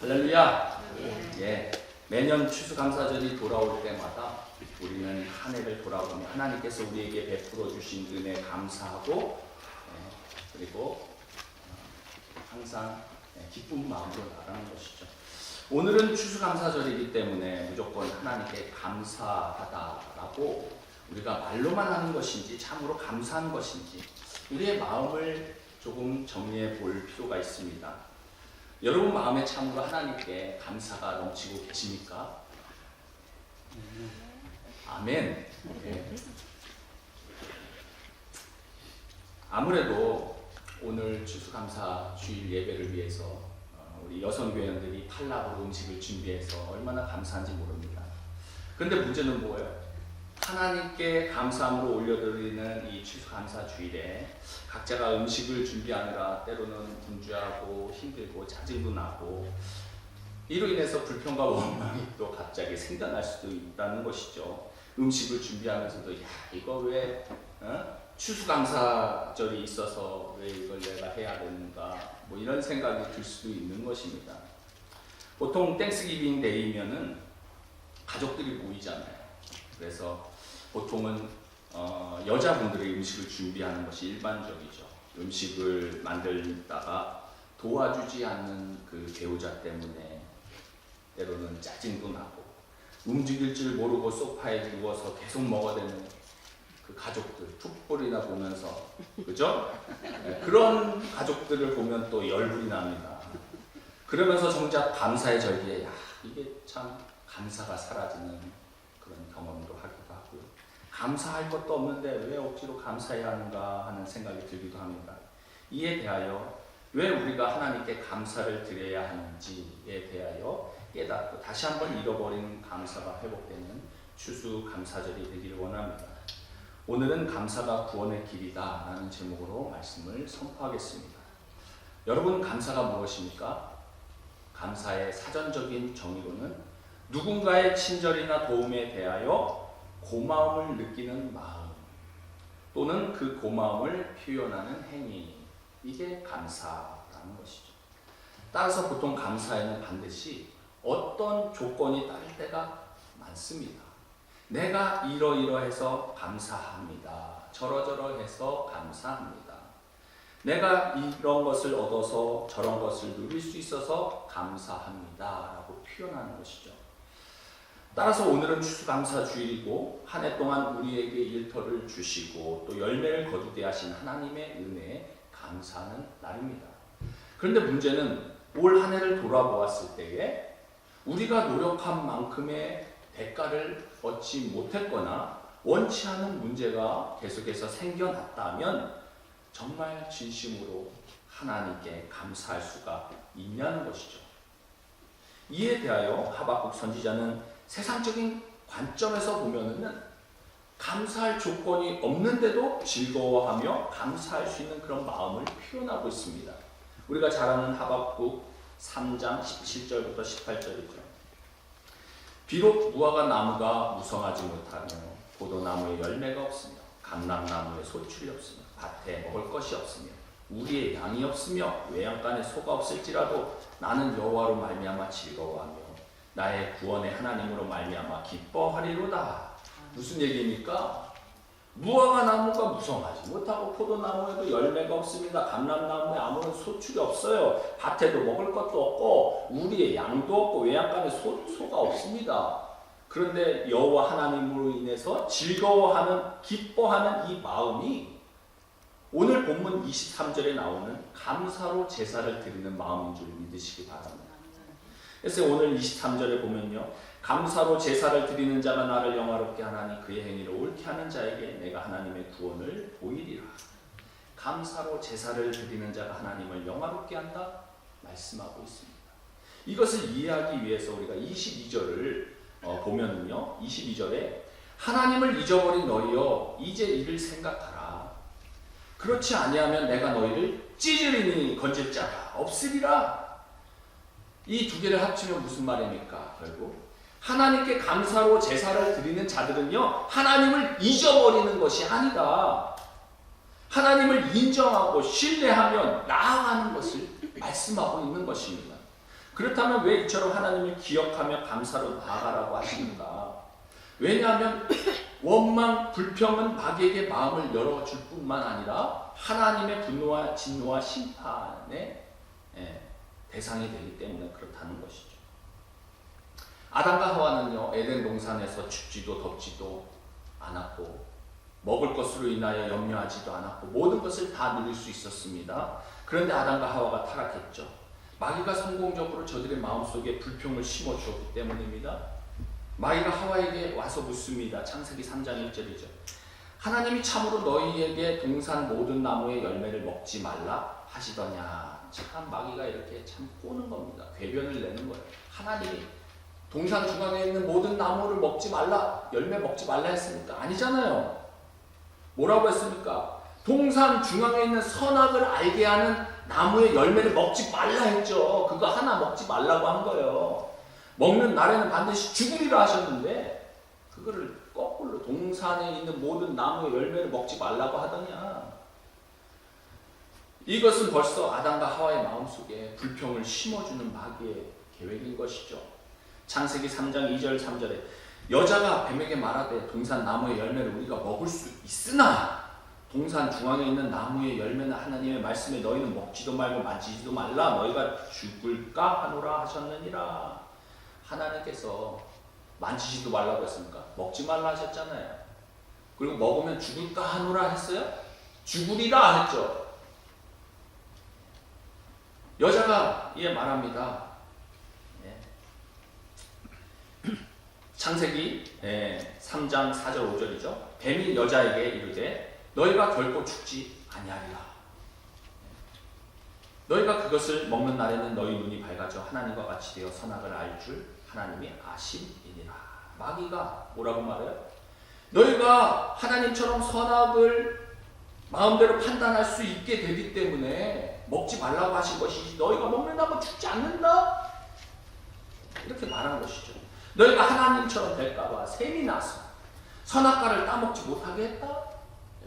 할렐루야. 예. 매년 추수감사절이 돌아올 때마다 우리는 한 해를 돌아보며 하나님께서 우리에게 베풀어 주신 은혜 감사하고 그리고 항상 기쁜 마음으로 나가는 것이죠. 오늘은 추수감사절이기 때문에 무조건 하나님께 감사하다라고 우리가 말로만 하는 것인지 참으로 감사한 것인지 우리의 마음을 조금 정리해 볼 필요가 있습니다. 여러분 마음에 참으로 하나님께 감사가 넘치고 계십니까? 아멘. 네. 아무래도 오늘 추수감사 주일 예배를 위해서 우리 여성교회원들이 탈락으로 음식을 준비해서 얼마나 감사한지 모릅니다. 그런데 문제는 뭐예요? 하나님께 감사함으로 올려드리는 이 추수감사 주일에 각자가 음식을 준비하느라 때로는 분주하고 힘들고 짜증도 나고 이로 인해서 불평과 원망이 또 갑자기 생겨날 수도 있다는 것이죠. 음식을 준비하면서도 야 이거 왜 추수감사절이 있어서 왜 이걸 내가 해야 되는가 뭐 이런 생각이 들 수도 있는 것입니다. 보통 땡스기빙 데이면은 가족들이 모이잖아요. 그래서 보통은 여자분들이 음식을 준비하는 것이 일반적이죠. 음식을 만들다가 도와주지 않는 그 배우자 때문에 때로는 짜증도 나고 움직일 줄 모르고 소파에 누워서 계속 먹어대는 그 가족들 풋볼이나 보면서 그죠? 그런 가족들을 보면 또 열불이 납니다. 그러면서 정작 감사의 절기에 야 이게 참 감사가 사라지는 그런 경험도 하기도 하고요. 감사할 것도 없는데 왜 억지로 감사해야 하는가 하는 생각이 들기도 합니다. 이에 대하여 왜 우리가 하나님께 감사를 드려야 하는지에 대하여 깨닫고 다시 한번 잃어버린 감사가 회복되는 추수감사절이 되기를 원합니다. 오늘은 감사가 구원의 길이다 라는 제목으로 말씀을 선포하겠습니다. 여러분 감사가 무엇입니까? 감사의 사전적인 정의로는 누군가의 친절이나 도움에 대하여 고마움을 느끼는 마음 또는 그 고마움을 표현하는 행위, 이게 감사라는 것이죠. 따라서 보통 감사에는 반드시 어떤 조건이 따를 때가 많습니다. 내가 이러이러해서 감사합니다. 저러저러해서 감사합니다. 내가 이런 것을 얻어서 저런 것을 누릴 수 있어서 감사합니다 라고 표현하는 것이죠. 따라서 오늘은 추수감사 주일이고 한 해 동안 우리에게 일터를 주시고 또 열매를 거두게 하신 하나님의 은혜에 감사하는 날입니다. 그런데 문제는 올 한 해를 돌아보았을 때에 우리가 노력한 만큼의 대가를 얻지 못했거나 원치 않은 문제가 계속해서 생겨났다면 정말 진심으로 하나님께 감사할 수가 있냐는 것이죠. 이에 대하여 하박국 선지자는 세상적인 관점에서 보면은 감사할 조건이 없는데도 즐거워하며 감사할 수 있는 그런 마음을 표현하고 있습니다. 우리가 잘 아는 하박국 3장 17절부터 18절이죠. 비록 무화과 나무가 무성하지 못하며 포도나무에 열매가 없으며 감람나무에 소출이 없으며 밭에 먹을 것이 없으며 우리의 양이 없으며 외양간에 소가 없을지라도 나는 여호와로 말미암아 즐거워하며 나의 구원의 하나님으로 말미암아 기뻐하리로다. 무슨 얘기입니까? 무화과 나무가 무성하지 못하고 포도나무에도 열매가 없습니다. 감람나무에 아무런 소출이 없어요. 밭에도 먹을 것도 없고 우리의 양도 없고 외양간에 소가 없습니다. 그런데 여호와 하나님으로 인해서 즐거워하는 기뻐하는 이 마음이 오늘 본문 23절에 나오는 감사로 제사를 드리는 마음인 줄 믿으시기 바랍니다. 그래서 오늘 23절에 보면요. 감사로 제사를 드리는 자가 나를 영화롭게 하나니 그의 행위를 옳게 하는 자에게 내가 하나님의 구원을 보이리라. 감사로 제사를 드리는 자가 하나님을 영화롭게 한다 말씀하고 있습니다. 이것을 이해하기 위해서 우리가 22절을 보면은요. 22절에 하나님을 잊어버린 너희여 이제 이를 생각하라. 그렇지 아니하면 내가 너희를 찢으리니 건질 자가 없으리라. 이 두 개를 합치면 무슨 말입니까? 결국 하나님께 감사로 제사를 드리는 자들은요, 하나님을 잊어버리는 것이 아니다. 하나님을 인정하고 신뢰하며 나아가는 것을 말씀하고 있는 것입니다. 그렇다면 왜 이처럼 하나님을 기억하며 감사로 나아가라고 하십니까? 왜냐하면 원망, 불평은 마귀에게 마음을 열어줄 뿐만 아니라 하나님의 분노와 진노와 심판의 대상이 되기 때문에 그렇다는 것이죠. 아담과 하와는요, 에덴 동산에서 춥지도 덥지도 않았고 먹을 것으로 인하여 염려하지도 않았고 모든 것을 다 누릴 수 있었습니다. 그런데 아담과 하와가 타락했죠. 마귀가 성공적으로 저들의 마음속에 불평을 심어주었기 때문입니다. 마귀가 하와에게 와서 묻습니다. 창세기 3장 1절이죠. 하나님이 참으로 너희에게 동산 모든 나무의 열매를 먹지 말라 하시더냐. 참 마귀가 이렇게 참 꼬는 겁니다. 궤변을 내는 거예요. 하나님이 동산 중앙에 있는 모든 나무를 먹지 말라, 열매 먹지 말라 했습니까? 아니잖아요. 뭐라고 했습니까? 동산 중앙에 있는 선악을 알게 하는 나무의 열매를 먹지 말라 했죠. 그거 하나 먹지 말라고 한 거예요. 먹는 날에는 반드시 죽으리라 하셨는데 그거를 거꾸로 동산에 있는 모든 나무의 열매를 먹지 말라고 하더냐. 이것은 벌써 아담과 하와의 마음속에 불평을 심어주는 마귀의 계획인 것이죠. 창세기 3장 2절 3절에 여자가 뱀에게 말하되 동산 나무의 열매를 우리가 먹을 수 있으나 동산 중앙에 있는 나무의 열매는 하나님의 말씀에 너희는 먹지도 말고 만지지도 말라 너희가 죽을까 하노라 하셨느니라. 하나님께서 만지지도 말라고 했습니까? 먹지 말라 하셨잖아요. 그리고 먹으면 죽을까 하노라 했어요? 죽으리라 했죠. 여자가 말합니다. 창세기 3장 4절 5절이죠. 뱀이 여자에게 이르되 너희가 결코 죽지 아니하리라. 너희가 그것을 먹는 날에는 너희 눈이 밝아져 하나님과 같이 되어 선악을 알 줄 하나님이 아심이니라. 마귀가 뭐라고 말해요? 너희가 하나님처럼 선악을 마음대로 판단할 수 있게 되기 때문에 먹지 말라고 하신 것이지 너희가 먹는다고 죽지 않는다? 이렇게 말한 것이죠. 너희가 하나님처럼 될까봐 셈이 나서 선악과를 따먹지 못하게 했다?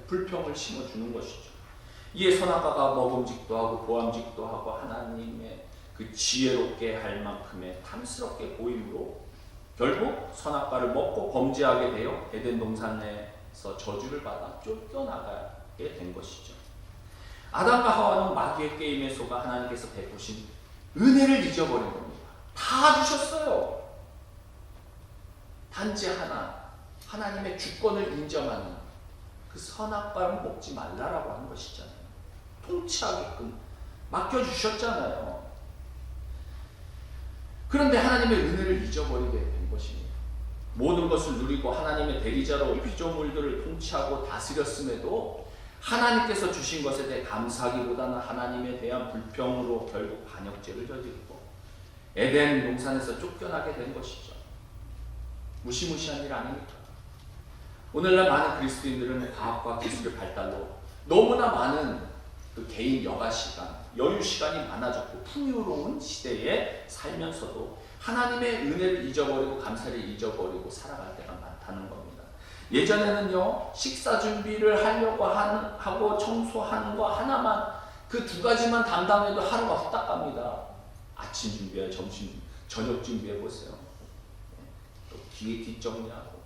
불평을 심어주는 것이죠. 이에 선악과가 먹음직도 하고 보암직도 하고 하나님의 그 지혜롭게 할 만큼의 탐스럽게 보임으로 결국 선악과를 먹고 범죄하게 되어 에덴 동산에서 저주를 받아 쫓겨나가게 된 것이죠. 아담과 하와는 마귀의 게임에 속아 하나님께서 베푸신 은혜를 잊어버린 겁니다. 다 주셨어요. 단지 하나님의 주권을 인정하는 그 선악과를 먹지 말라라고 하는 것이잖아요. 통치하게끔 맡겨주셨잖아요. 그런데 하나님의 은혜를 잊어버리게 된 것입니다. 모든 것을 누리고 하나님의 대리자로 피조물들을 통치하고 다스렸음에도 하나님께서 주신 것에 대해 감사하기보다는 하나님에 대한 불평으로 결국 반역죄를 저지르고 에덴 동산에서 쫓겨나게 된 것이죠. 무시무시한 일 아닙니까? 오늘날 많은 그리스도인들은 과학과 기술의 발달로 너무나 많은 그 개인 여가 시간, 여유 시간이 많아졌고 풍요로운 시대에 살면서도 하나님의 은혜를 잊어버리고 감사를 잊어버리고 살아갈 때가 많다는 겁니다. 예전에는요, 식사 준비를 하려고 하고 청소하는 거 하나만, 그 두 가지만 담당해도 하루가 후딱 갑니다. 아침 준비해, 저녁 준비해 보세요. 또 기계 뒷정리하고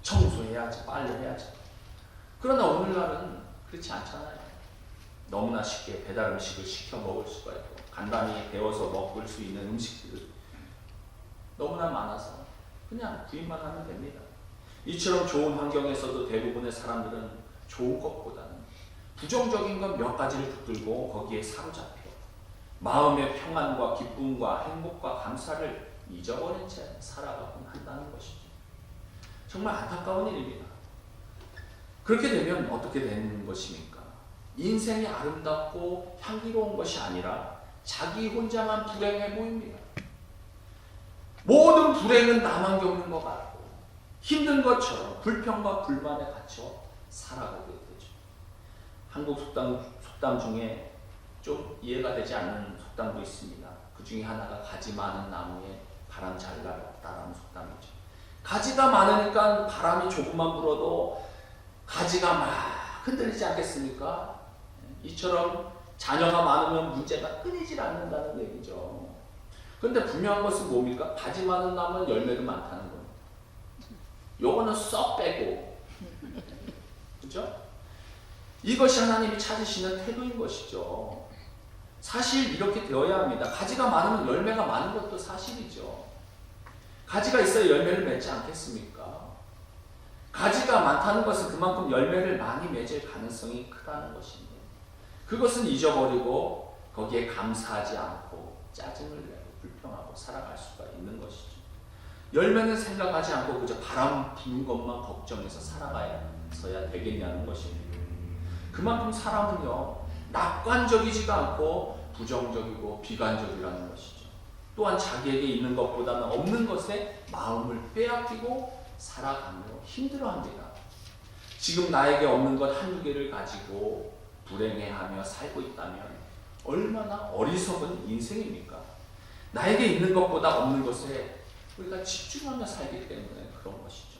청소해야지, 빨래해야지. 그러나 오늘날은 그렇지 않잖아요. 너무나 쉽게 배달 음식을 시켜 먹을 수가 있고 간단히 데워서 먹을 수 있는 음식들이 너무나 많아서 그냥 구입만 하면 됩니다. 이처럼 좋은 환경에서도 대부분의 사람들은 좋은 것보다는 부정적인 것 몇 가지를 붙들고 거기에 사로잡혀 마음의 평안과 기쁨과 행복과 감사를 잊어버린 채 살아가곤 한다는 것이죠. 정말 안타까운 일입니다. 그렇게 되면 어떻게 되는 것입니까? 인생이 아름답고 향기로운 것이 아니라 자기 혼자만 불행해 보입니다. 모든 불행은 나만 겪는 것 같고 힘든 것처럼 불평과 불만에 갇혀 살아가게 되죠. 한국 속담 중에 좀 이해가 되지 않는 속담도 있습니다. 그 중에 하나가 가지 많은 나무에 바람 잘 날았다라는 속담이죠. 가지가 많으니까 바람이 조금만 불어도 가지가 막 흔들리지 않겠습니까? 이처럼 자녀가 많으면 문제가 끊이질 않는다는 얘기죠. 그런데 분명한 것은 뭡니까? 가지 많은 나무는 열매도 많다는 겁니다. 요거는 쏙 빼고, 그렇죠? 이것이 하나님이 찾으시는 태도인 것이죠. 사실 이렇게 되어야 합니다. 가지가 많으면 열매가 많은 것도 사실이죠. 가지가 있어야 열매를 맺지 않겠습니까? 가지가 많다는 것은 그만큼 열매를 많이 맺을 가능성이 크다는 것입니다. 그것은 잊어버리고 거기에 감사하지 않고 짜증을 내고 불평하고 살아갈 수가 있는 것이죠. 열매는 생각하지 않고 그저 바람 부는 것만 걱정해서 살아가서야 되겠냐는 것입니다. 그만큼 사람은요, 낙관적이지가 않고 부정적이고 비관적이라는 것이죠. 또한 자기에게 있는 것보다는 없는 것에 마음을 빼앗기고 살아가며 힘들어합니다. 지금 나에게 없는 것 한두 개를 가지고 불행해하며 살고 있다면 얼마나 어리석은 인생입니까? 나에게 있는 것보다 없는 것에 우리가 집중하며 살기 때문에 그런 것이죠.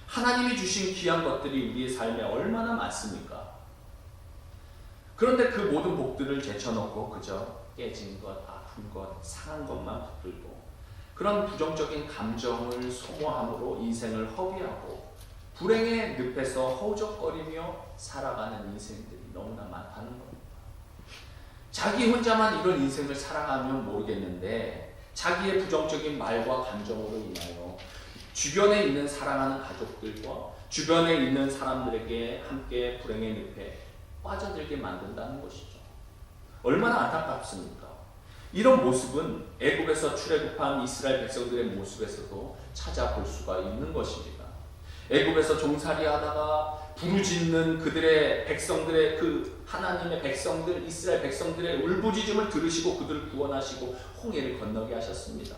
하나님이 주신 귀한 것들이 우리의 삶에 얼마나 많습니까? 그런데 그 모든 복들을 제쳐놓고 그저 깨진 것, 아픈 것, 상한 것만 붙들고 그런 부정적인 감정을 소모함으로 인생을 허비하고 불행의 늪에서 허우적거리며 살아가는 인생들이 너무나 많다는 겁니다. 자기 혼자만 이런 인생을 살아가면 모르겠는데 자기의 부정적인 말과 감정으로 인하여 주변에 있는 사랑하는 가족들과 주변에 있는 사람들에게 함께 불행의 늪에 빠져들게 만든다는 것이죠. 얼마나 안타깝습니까? 이런 모습은 애굽에서 출애굽한 이스라엘 백성들의 모습에서도 찾아볼 수가 있는 것입니다. 애굽에서 종살이하다가 부르짖는 그들의 백성들의 그 하나님의 백성들 이스라엘 백성들의 울부짖음을 들으시고 그들을 구원하시고 홍해를 건너게 하셨습니다.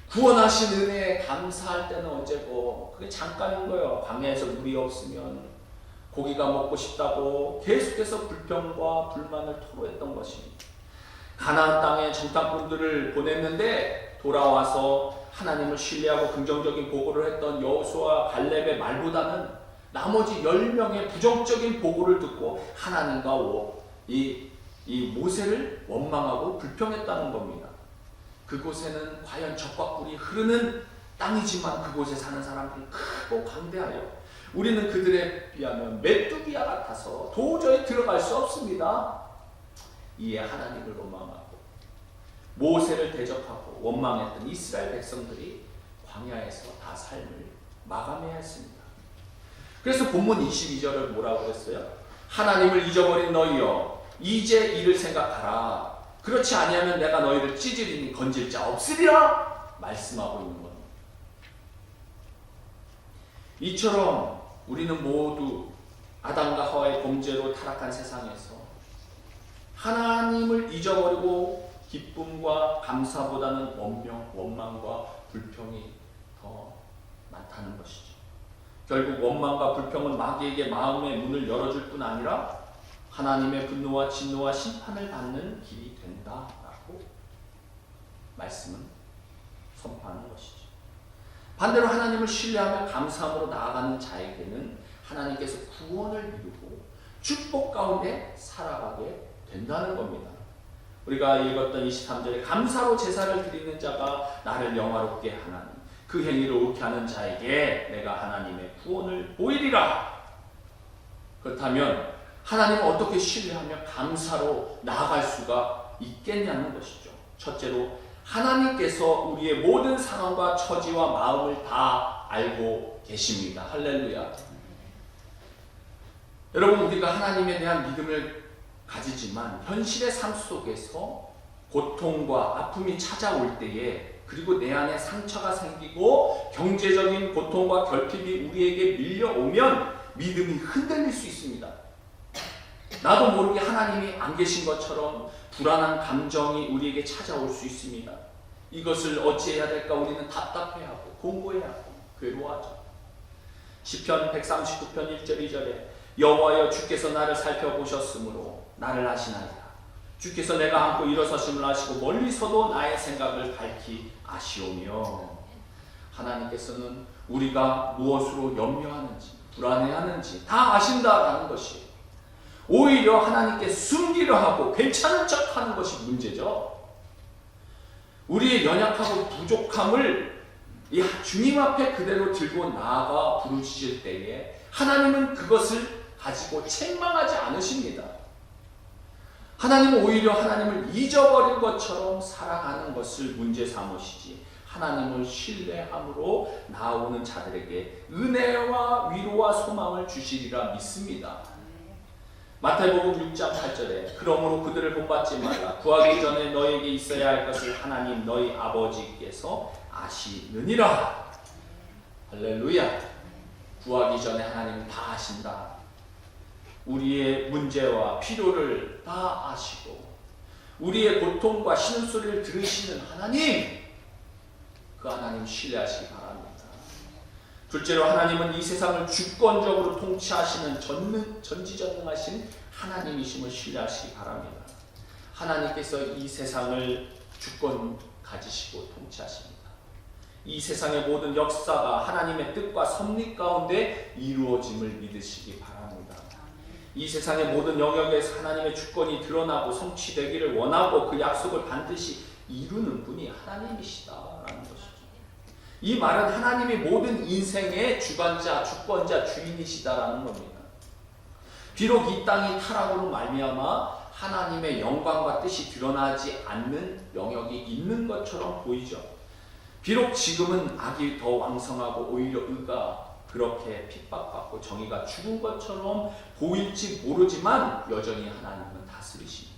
구원하신 은혜에 감사할 때는 언제고 그게 잠깐인 거예요. 광야에서 물이 없으면 고기가 먹고 싶다고 계속해서 불평과 불만을 토로했던 것입니다. 가나안 땅에 정탐꾼들을 보냈는데 돌아와서 하나님을 신뢰하고 긍정적인 보고를 했던 여호수아와 갈렙의 말보다는 나머지 10명의 부정적인 보고를 듣고 하나님과 이 모세를 원망하고 불평했다는 겁니다. 그곳에는 과연 적과 꿀이 흐르는 땅이지만 그곳에 사는 사람들은 크고 광대하여 우리는 그들에 비하면 메뚜기와 같아서 도저히 들어갈 수 없습니다. 이에 하나님을 원망하고 모세를 대적하고 원망했던 이스라엘 백성들이 광야에서 다 삶을 마감해야 했습니다. 그래서 본문 22절을 뭐라고 했어요? 하나님을 잊어버린 너희여 이제 이를 생각하라. 그렇지 아니하면 내가 너희를 찢으리니 건질 자 없으리라 말씀하고 있는 겁니다. 이처럼 우리는 모두 아담과 하와의 범죄로 타락한 세상에서 하나님을 잊어버리고 기쁨과 감사보다는 원망과 불평이 더 많다는 것이죠. 결국 원망과 불평은 마귀에게 마음의 문을 열어줄 뿐 아니라 하나님의 분노와 진노와 심판을 받는 길이 된다라고 말씀은 선포하는 것이죠. 반대로 하나님을 신뢰하며 감사함으로 나아가는 자에게는 하나님께서 구원을 이루고 축복 가운데 살아가게 된다는 겁니다. 우리가 읽었던 23절에 감사로 제사를 드리는 자가 나를 영화롭게 하나니 그 행위를 옳게 하는 자에게 내가 하나님의 구원을 보이리라. 그렇다면 하나님을 어떻게 신뢰하며 감사로 나아갈 수가 있겠냐는 것이죠. 첫째로 하나님께서 우리의 모든 상황과 처지와 마음을 다 알고 계십니다. 할렐루야. 여러분 우리가 하나님에 대한 믿음을 가지지만 현실의 삶 속에서 고통과 아픔이 찾아올 때에 그리고 내 안에 상처가 생기고 경제적인 고통과 결핍이 우리에게 밀려오면 믿음이 흔들릴 수 있습니다. 나도 모르게 하나님이 안 계신 것처럼 불안한 감정이 우리에게 찾아올 수 있습니다. 이것을 어찌해야 될까 우리는 답답해하고 공고해하고 괴로워하죠. 시편 139편 1절 2절에 여호와여 주께서 나를 살펴보셨으므로 나를 아시나이다. 주께서 내가 앉고 일어서심을 아시고 멀리서도 나의 생각을 밝히 아시오며 하나님께서는 우리가 무엇으로 염려하는지 불안해하는지 다 아신다라는 것이에요. 오히려 하나님께 숨기려 하고 괜찮은 척하는 것이 문제죠. 우리의 연약하고 부족함을 이 주님 앞에 그대로 들고 나아가 부르짖을 때에 하나님은 그것을 가지고 책망하지 않으십니다. 하나님은 오히려 하나님을 잊어버린 것처럼 살아가는 것을 문제 삼으시지, 하나님을 신뢰함으로 나오는 자들에게 은혜와 위로와 소망을 주시리라 믿습니다. 마태복음 6장 8절에 그러므로 그들을 본받지 말라. 구하기 전에 너에게 있어야 할 것을 하나님 너희 아버지께서 아시느니라. 할렐루야. 구하기 전에 하나님은 다 아신다. 우리의 문제와 필요를 다 아시고 우리의 고통과 신음소리를 들으시는 하나님, 그 하나님 신뢰하시기 바랍니다. 둘째로 하나님은 이 세상을 주권적으로 통치하시는 전지전능하신 하나님이심을 신뢰하시기 바랍니다. 하나님께서 이 세상을 주권 가지시고 통치하십니다. 이 세상의 모든 역사가 하나님의 뜻과 섭리 가운데 이루어짐을 믿으시기 바랍니다. 이 세상의 모든 영역에서 하나님의 주권이 드러나고 성취되기를 원하고 그 약속을 반드시 이루는 분이 하나님이시다라는 것이죠. 이 말은 하나님이 모든 인생의 주관자, 주권자, 주인이시다라는 겁니다. 비록 이 땅이 타락으로 말미암아 하나님의 영광과 뜻이 드러나지 않는 영역이 있는 것처럼 보이죠. 비록 지금은 악이 더 왕성하고 오히려 의가 그렇게 핍박받고 정의가 죽은 것처럼 보일지 모르지만 여전히 하나님은 다스리십니다.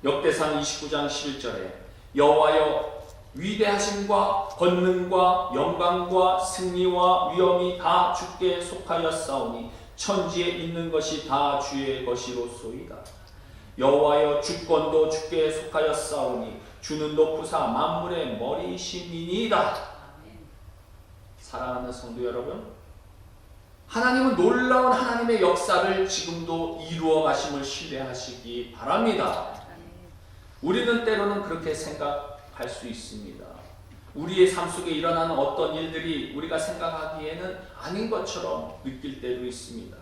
역대상 29장 11절에 여호와여 위대하심과 권능과 영광과 승리와 위엄이 다 주께 속하였사오니 천지에 있는 것이 다 주의 것이로소이다. 여호와여 주권도 주께 속하였사오니 주는 높으사 만물의 머리이시니이다. 사랑하는 성도 여러분, 하나님은 놀라운 하나님의 역사를 지금도 이루어 가심을 신뢰하시기 바랍니다. 우리는 때로는 그렇게 생각할 수 있습니다. 우리의 삶 속에 일어나는 어떤 일들이 우리가 생각하기에는 아닌 것처럼 느낄 때도 있습니다.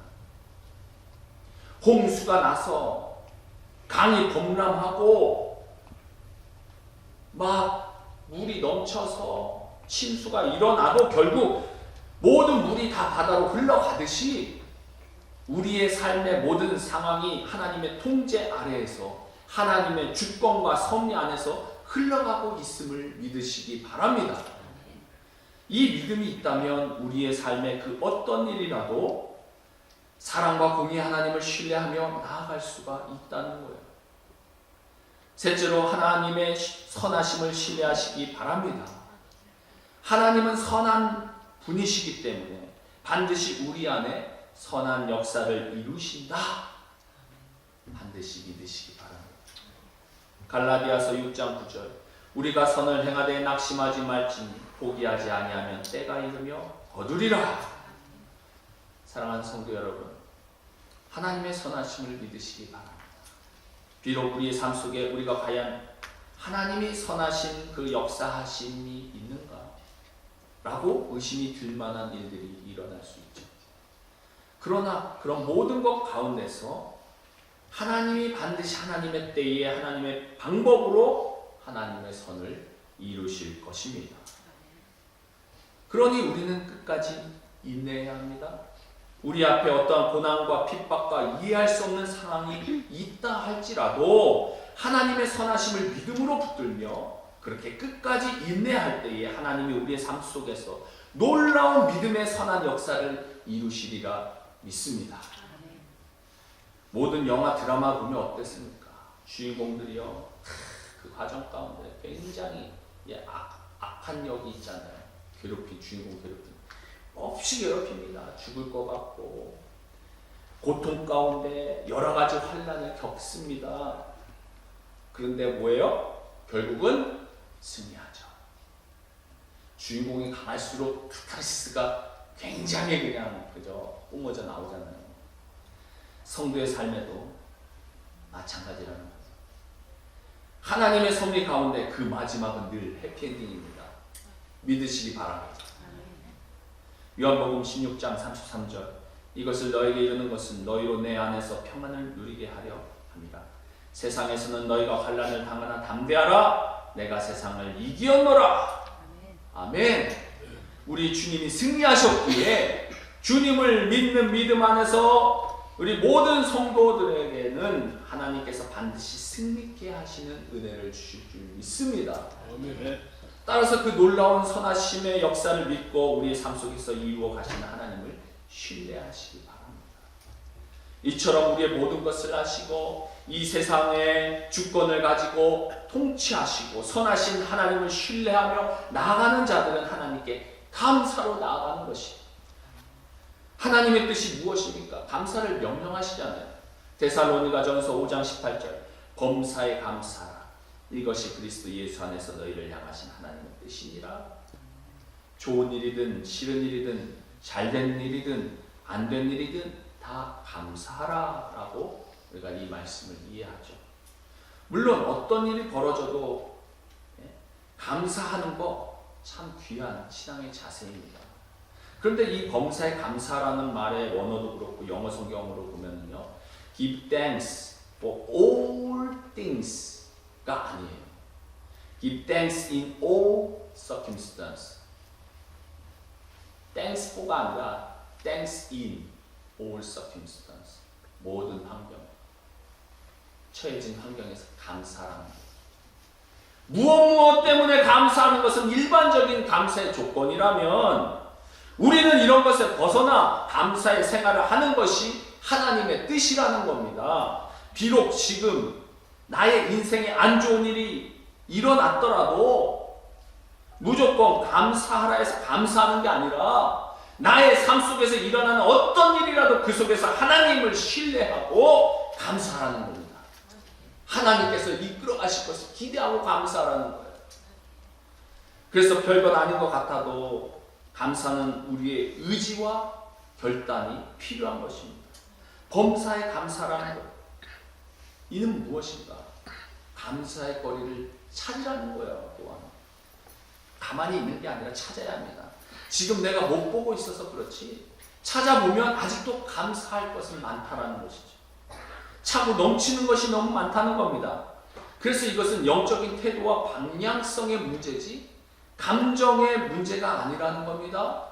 홍수가 나서 강이 범람하고 막 물이 넘쳐서 침수가 일어나도 결국 모든 물이 다 바다로 흘러가듯이 우리의 삶의 모든 상황이 하나님의 통제 아래에서 하나님의 주권과 섭리 안에서 흘러가고 있음을 믿으시기 바랍니다. 이 믿음이 있다면 우리의 삶의 그 어떤 일이라도 사랑과 공의 하나님을 신뢰하며 나아갈 수가 있다는 거예요. 셋째로 하나님의 선하심을 신뢰하시기 바랍니다. 하나님은 선한 분이시기 때문에 반드시 우리 안에 선한 역사를 이루신다. 반드시 믿으시기 바랍니다. 갈라디아서 6장 9절 우리가 선을 행하되 낙심하지 말지니 포기하지 아니하면 때가 이르며 거두리라. 사랑하는 성도 여러분, 하나님의 선하심을 믿으시기 바랍니다. 비록 우리의 삶 속에 우리가 과연 하나님이 선하신 그 역사하심이 있는가? 라고 의심이 들 만한 일들이 일어날 수 있죠. 그러나 그런 모든 것 가운데서 하나님이 반드시 하나님의 때에 하나님의 방법으로 하나님의 선을 이루실 것입니다. 그러니 우리는 끝까지 인내해야 합니다. 우리 앞에 어떠한 고난과 핍박과 이해할 수 없는 상황이 있다 할지라도 하나님의 선하심을 믿음으로 붙들며 그렇게 끝까지 인내할 때에 하나님이 우리의 삶 속에서 놀라운 믿음의 선한 역사를 이루시리라 믿습니다. 모든 영화 드라마 보면 어땠습니까? 주인공들이요, 그 과정 가운데 굉장히 악한 역이 있잖아요. 주인공 괴롭힘 없이 괴롭힙니다. 죽을 것 같고 고통 가운데 여러 가지 환난을 겪습니다. 그런데 뭐예요? 결국은 승리하죠. 주인공이 강할수록 카타르시스가 굉장히 그냥 뿜어져 나오잖아요. 성도의 삶에도 마찬가지라는 거죠. 하나님의 섭리 가운데 그 마지막은 늘 해피엔딩입니다. 믿으시기 바랍니다. 요한복음 16장 33절 이것을 너에게 이르는 것은 너희로 내 안에서 평안을 누리게 하려 합니다. 세상에서는 너희가 환난을 당하나 담대하라. 내가 세상을 이기었노라. 아멘. 우리 주님이 승리하셨기에 주님을 믿는 믿음 안에서 우리 모든 성도들에게는 하나님께서 반드시 승리케 하시는 은혜를 주실 줄 믿습니다. 아멘. 따라서 그 놀라운 선하심의 역사를 믿고 우리의 삶 속에서 이루어 가시는 하나님을 신뢰하시기 바랍니다. 이처럼 우리의 모든 것을 아시고 이 세상의 주권을 가지고 통치하시고 선하신 하나님을 신뢰하며 나아가는 자들은 하나님께 감사로 나아가는 것입니다. 하나님의 뜻이 무엇입니까? 감사를 명령하시잖아요. 데살로니가전서 5장 18절 범사에 감사하라. 이것이 그리스도 예수 안에서 너희를 향하신 하나님의 뜻이니라. 좋은 일이든 싫은 일이든 잘된 일이든 안된 일이든 다 감사하라 라고 우리가 이 말씀을 이해하죠. 물론 어떤 일이 벌어져도 감사하는 거 참 귀한 신앙의 자세입니다. 그런데 이 범사에 감사라는 말의 원어도 그렇고 영어 성경으로 보면요, give thanks for all things가 아니에요. give thanks in all circumstances. thanks for가 아니라 thanks in all circumstances. 모든 환경, 처해진 환경에서 감사라는 것. 무엇 때문에 감사하는 것은 일반적인 감사의 조건이라면 우리는 이런 것에 벗어나 감사의 생활을 하는 것이 하나님의 뜻이라는 겁니다. 비록 지금 나의 인생에 안 좋은 일이 일어났더라도 무조건 감사하라 해서 감사하는 게 아니라 나의 삶 속에서 일어나는 어떤 일이라도 그 속에서 하나님을 신뢰하고 감사하는 겁니다. 하나님께서 이끌어 가실 것을 기대하고 감사하라는 거예요. 그래서 별것 아닌 것 같아도 감사는 우리의 의지와 결단이 필요한 것입니다. 범사에 감사라는 것. 이는 무엇인가? 감사의 거리를 찾으라는 거예요. 또한 가만히 있는 게 아니라 찾아야 합니다. 지금 내가 못 보고 있어서 그렇지 찾아보면 아직도 감사할 것은 많다라는 것이죠. 차고 넘치는 것이 너무 많다는 겁니다. 그래서 이것은 영적인 태도와 방향성의 문제지 감정의 문제가 아니라는 겁니다.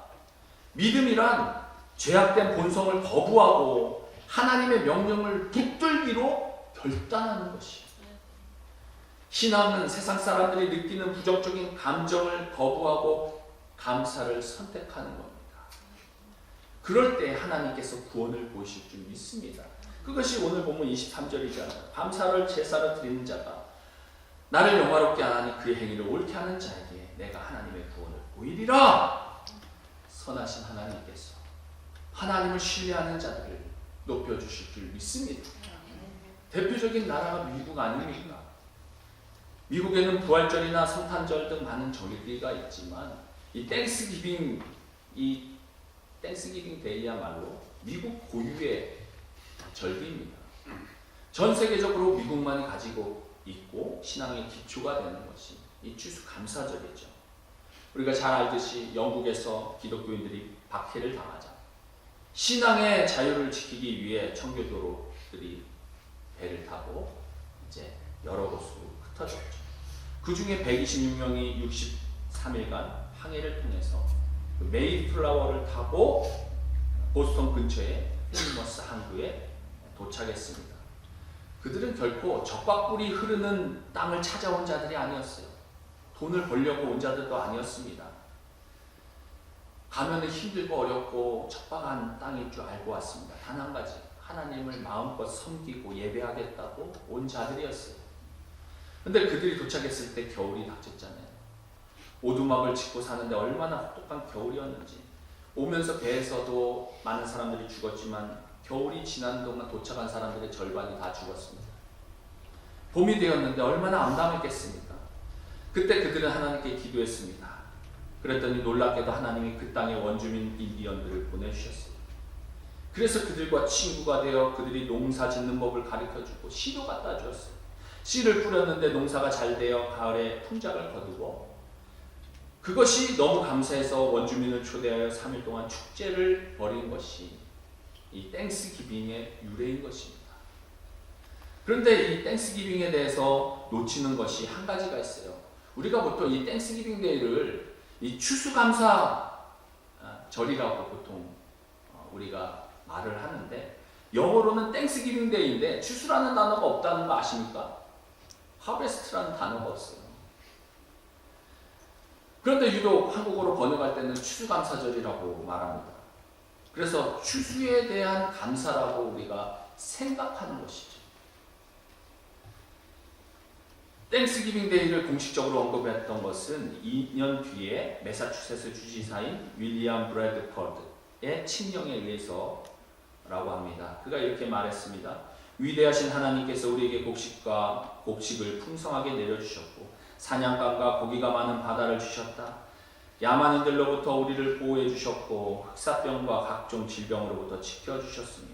믿음이란 죄악된 본성을 거부하고 하나님의 명령을 붙들기로 결단하는 것이에요. 신앙은 세상 사람들이 느끼는 부정적인 감정을 거부하고 감사를 선택하는 겁니다. 그럴 때 하나님께서 구원을 보이실 줄 믿습니다. 그것이 오늘 보면 23절이잖아요. 감사를 제사로 드리는 자가 나를 영화롭게 하나니 그의 행위를 옳게 하는 자에게 내가 하나님의 구원을 보이리라. 선하신 하나님께서 하나님을 신뢰하는 자들을 높여주실 줄 믿습니다. 대표적인 나라가 미국 아닙니까? 미국에는 부활절이나 성탄절 등 많은 절기가 있지만 이 땡스기빙 데이야말로 미국 고유의 절기입니다. 전 세계적으로 미국만이 가지고 있고 신앙의 기초가 되는 것이 이 추수감사절이죠. 우리가 잘 알듯이 영국에서 기독교인들이 박해를 당하자 신앙의 자유를 지키기 위해 청교도들이 배를 타고 이제 여러 곳으로 흩어졌죠. 그 중에 126명이 63일간 항해를 통해서 그 메이플라워를 타고 보스턴 근처에 플리머스 항구에 도착했습니다. 그들은 결코 적박불이 흐르는 땅을 찾아온 자들이 아니었어요. 돈을 벌려고 온 자들도 아니었습니다. 가면은 힘들고 어렵고 척박한 땅일 줄 알고 왔습니다. 단 한 가지, 하나님을 마음껏 섬기고 예배하겠다고 온 자들이었어요. 근데 그들이 도착했을 때 겨울이 닥쳤잖아요. 오두막을 짓고 사는데 얼마나 혹독한 겨울이었는지. 오면서 배에서도 많은 사람들이 죽었지만 겨울이 지난 동안 도착한 사람들의 절반이 다 죽었습니다. 봄이 되었는데 얼마나 암담했겠습니까? 그때 그들은 하나님께 기도했습니다. 그랬더니 놀랍게도 하나님이 그 땅의 원주민 인디언들을 보내주셨어요. 그래서 그들과 친구가 되어 그들이 농사 짓는 법을 가르쳐주고 씨도 갖다 주었어요. 씨를 뿌렸는데 농사가 잘 되어 가을에 품작을 거두고 그것이 너무 감사해서 원주민을 초대하여 3일 동안 축제를 벌인 것이 이 땡스기빙의 유래인 것입니다. 그런데 이 땡스기빙에 대해서 놓치는 것이 한 가지가 있어요. 우리가 보통 이 땡스기빙 데이를 이 추수감사 절이라고 보통 우리가 말을 하는데, 영어로는 땡스기빙 데이인데 추수라는 단어가 없다는 거 아십니까? 하베스트라는 단어가 없어요. 그런데 유독 한국어로 번역할 때는 추수감사절이라고 말합니다. 그래서 추수에 대한 감사라고 우리가 생각하는 것이죠. 땡스기빙 데이를 공식적으로 언급했던 것은 2년 뒤에 매사추세츠 주지사인 윌리엄 브래드퍼드의 칙령에 의해서라고 합니다. 그가 이렇게 말했습니다. 위대하신 하나님께서 우리에게 곡식을 풍성하게 내려주셨고 사냥감과 고기가 많은 바다를 주셨다. 야만인들로부터 우리를 보호해 주셨고 흑사병과 각종 질병으로부터 지켜주셨으며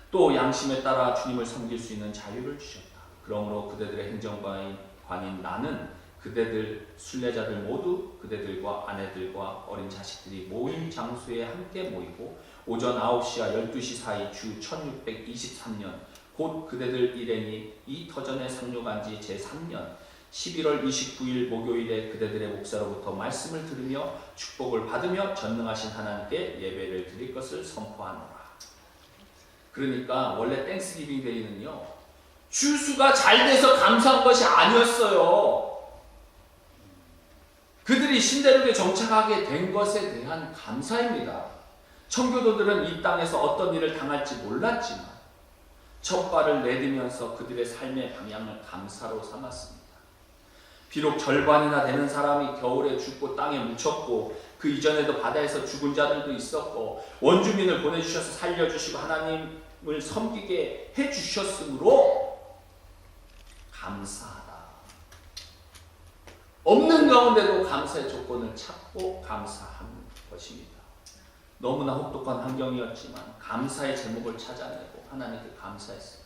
또 양심에 따라 주님을 섬길 수 있는 자유를 주셨다. 그러므로 그대들의 행정관인 나는 그대들 순례자들 모두 그대들과 아내들과 어린 자식들이 모임 장소에 함께 모이고 오전 9시와 12시 사이 주 1623년 곧 그대들 일행이 이 터전에 상륙한 지 제3년 11월 29일 목요일에 그대들의 목사로부터 말씀을 들으며 축복을 받으며 전능하신 하나님께 예배를 드릴 것을 선포하노라. 그러니까 원래 땡스기빙 데이는요, 추수가 잘 돼서 감사한 것이 아니었어요. 그들이 신대륙에 정착하게 된 것에 대한 감사입니다. 청교도들은 이 땅에서 어떤 일을 당할지 몰랐지만 첫 발을 내디면서 그들의 삶의 방향을 감사로 삼았습니다. 비록 절반이나 되는 사람이 겨울에 죽고 땅에 묻혔고 그 이전에도 바다에서 죽은 자들도 있었고 원주민을 보내주셔서 살려주시고 하나님을 섬기게 해주셨으므로 감사하다. 없는 가운데도 감사의 조건을 찾고 감사한 것입니다. 너무나 혹독한 환경이었지만 감사의 제목을 찾아내고 하나님께 감사했습니다.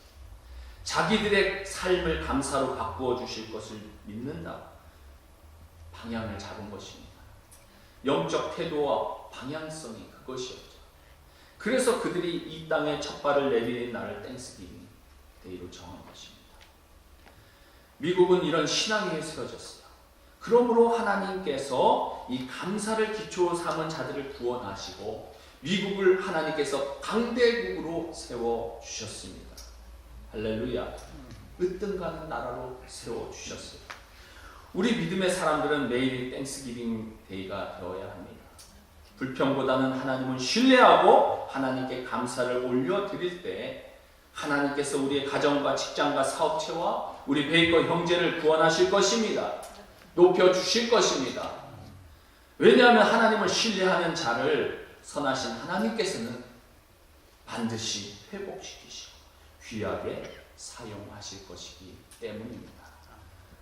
자기들의 삶을 감사로 바꾸어 주실 것을 믿는다고 방향을 잡은 것입니다. 영적 태도와 방향성이 그것이었죠. 그래서 그들이 이 땅에 첫 발을 내디딘 날을 땡스기빙 데이로 정한 것입니다. 미국은 이런 신앙에 세워졌어요. 그러므로 하나님께서 이 감사를 기초로 삼은 자들을 구원하시고 미국을 하나님께서 강대국으로 세워주셨습니다. 할렐루야. 으뜸가는 나라로 세워주셨어요. 우리 믿음의 사람들은 매일이 땡스기빙 데이가 되어야 합니다. 불평보다는 하나님을 신뢰하고 하나님께 감사를 올려드릴 때 하나님께서 우리의 가정과 직장과 사업체와 우리 베이커 형제를 구원하실 것입니다. 높여주실 것입니다. 왜냐하면 하나님을 신뢰하는 자를 선하신 하나님께서는 반드시 회복시키시고 귀하게 사용하실 것이기 때문입니다.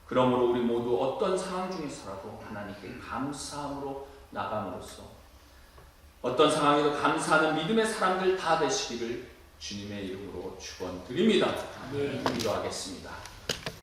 그러므로 우리 모두 어떤 상황 중에서라도 하나님께 감사함으로 나감으로써 어떤 상황에도 감사하는 믿음의 사람들 다 되시기를 주님의 이름으로 축원드립니다. 기도하겠습니다.